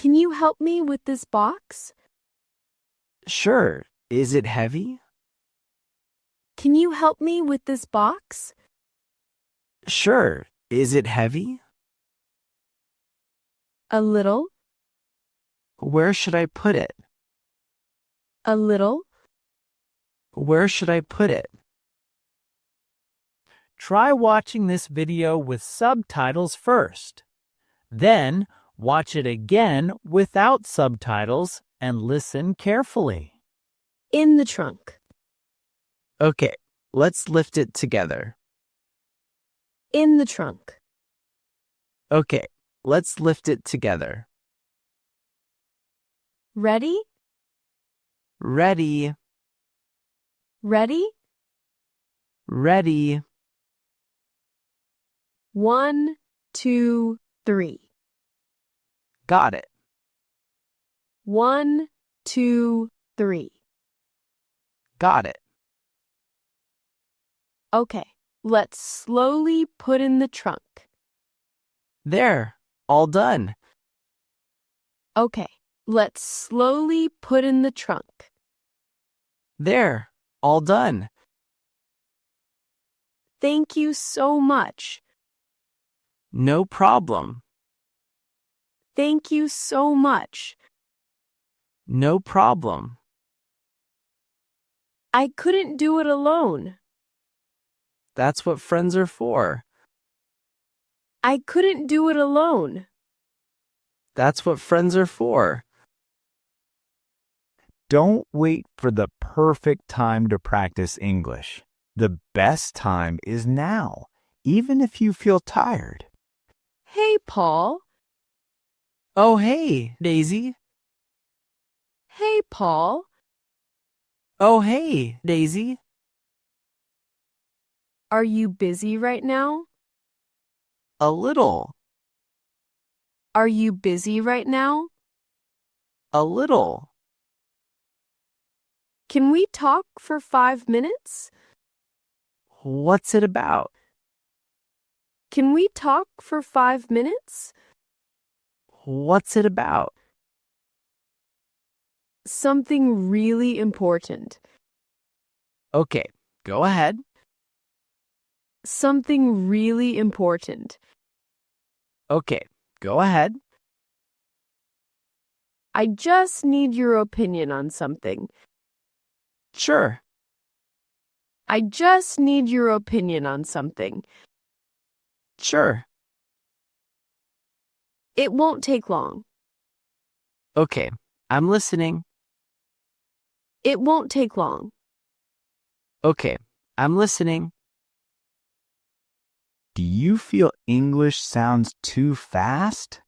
Can you help me with this box? Sure. Is it heavy? Can you help me with this box? Sure. Is it heavy? A little, Where should I put it? a little. Where should I put it? Try watching this video with subtitles first. Then, watch it again without subtitles and listen carefully. In the trunk. Okay, let's lift it together. In the trunk. Okay, let's lift it together. Ready? Ready, Ready? ready. 1, 2, 3. Got it. 1, 2, 3. Got it. Okay, let's slowly put in the trunk. There, all done. Okay, let's slowly put in the trunk. There, all done. Thank you so much. No problem. Thank you so much. No problem. I couldn't do it alone. That's what friends are for. I couldn't do it alone. That's what friends are for. Don't wait for the perfect time to practice English. The best time is now, even if you feel tired. Hey, Paul. Oh, hey, Daisy. Hey, Paul. Oh, hey, Daisy. Are you busy right now? A little. Are you busy right now? A little. Can we talk for 5 minutes? What's it about? Can we talk for 5 minutes? What's it about? Something really important. Okay, go ahead. Something really important. Okay, go ahead. I just need your opinion on something. Sure. I just need your opinion on something. Sure. It won't take long. Okay, I'm listening. It won't take long. Okay, I'm listening. Do you feel English sounds too fast?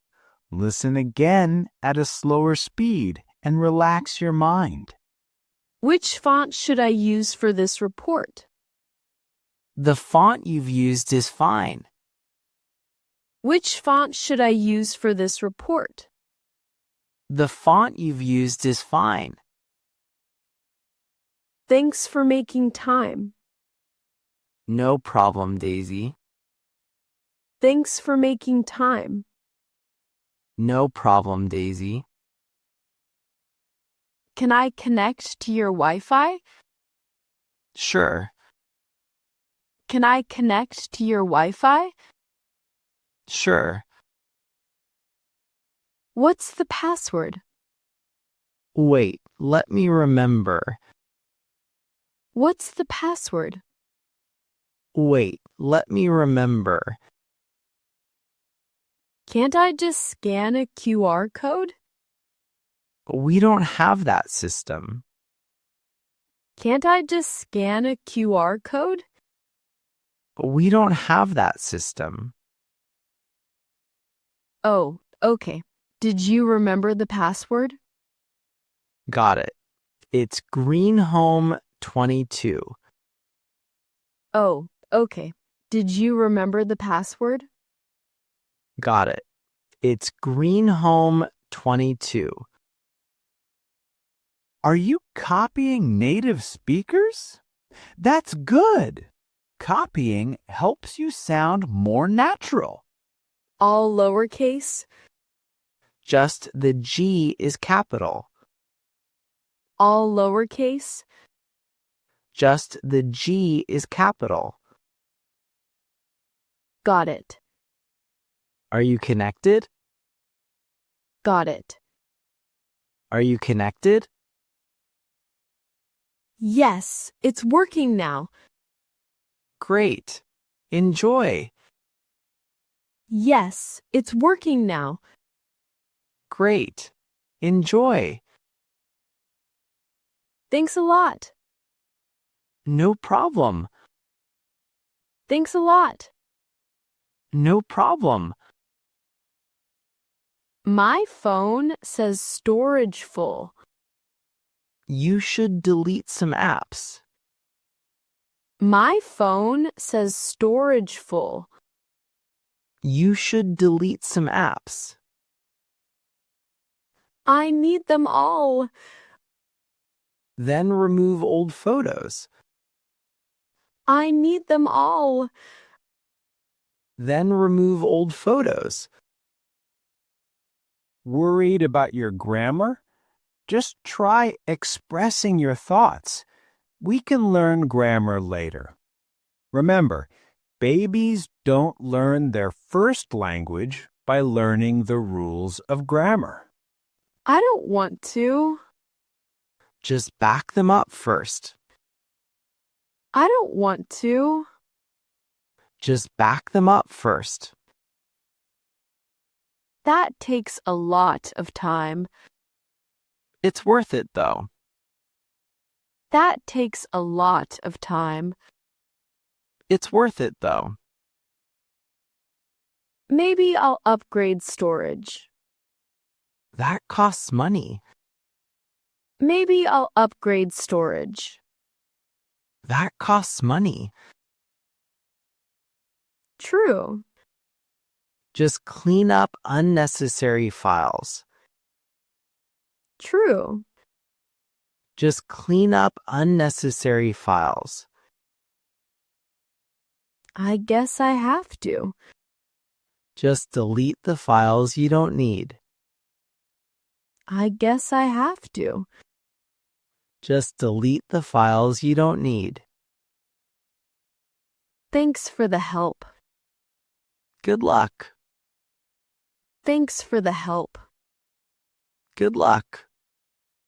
Listen again at a slower speed and relax your mind. Which font should I use for this report? The font you've used is fine. Which font should I use for this report? The font you've used is fine. Thanks for making time. No problem, Daisy. Thanks for making time. No problem, Daisy. Can I connect to your Wi-Fi? Sure. Can I connect to your Wi-Fi? Sure. What's the password? Wait, let me remember. What's the password? Wait, let me remember. Can't I just scan a QR code? We don't have that system. Can't I just scan a QR code? We don't have that system. Oh, okay. Did you remember the password? Got it. It's GreenHome22. Oh, okay. Did you remember the password? Got it. It's GreenHome22. Are you copying native speakers? That's good. Copying helps you sound more natural. All lowercase? Just the G is capital. All lowercase? Just the G is capital. Got it. Are you connected? Got it. Are you connected? Yes, it's working now. Great. Enjoy. Yes, it's working now. Great. Enjoy. Thanks a lot. No problem. Thanks a lot. No problem. My phone says storage full. You should delete some apps. My phone says storage full. You should delete some apps. I need them all. Then remove old photos. I need them all. Then remove old photos. Worried about your grammar? Just try expressing your thoughts. We can learn grammar later. Remember, babies don't learn their first language by learning the rules of grammar. I don't want to. Just back them up first. I don't want to. Just back them up first. That takes a lot of time. It's worth it, though. That takes a lot of time. It's worth it, though. Maybe I'll upgrade storage. That costs money. Maybe I'll upgrade storage. That costs money. True. Just clean up unnecessary files. True. Just clean up unnecessary files. I guess I have to. Just delete the files you don't need. I guess I have to. Just delete the files you don't need. Thanks for the help. Good luck. Thanks for the help. Good luck.